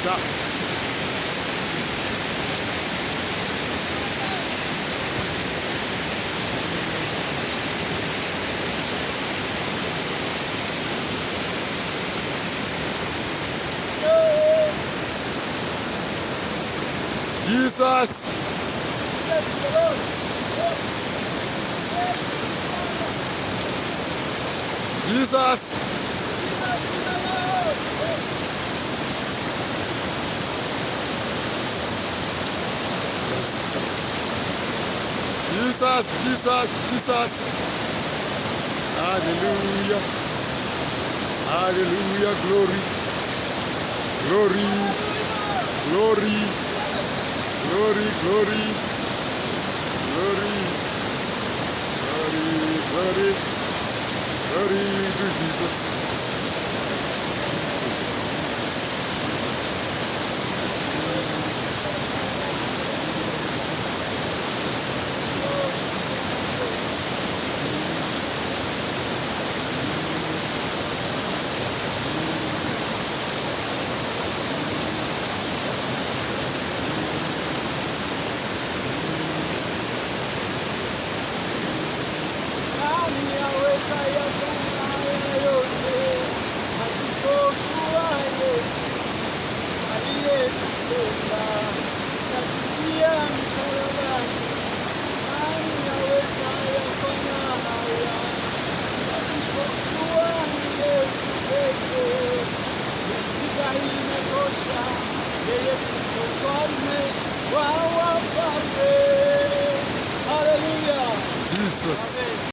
Stop. Jesus. Jesus. Jesus, Jesus, Jesus. Hallelujah. Hallelujah. Glory. Glory. Glory. Glory. Glory. Glory. Glory. Glory. Glory to Jesus. Jesus.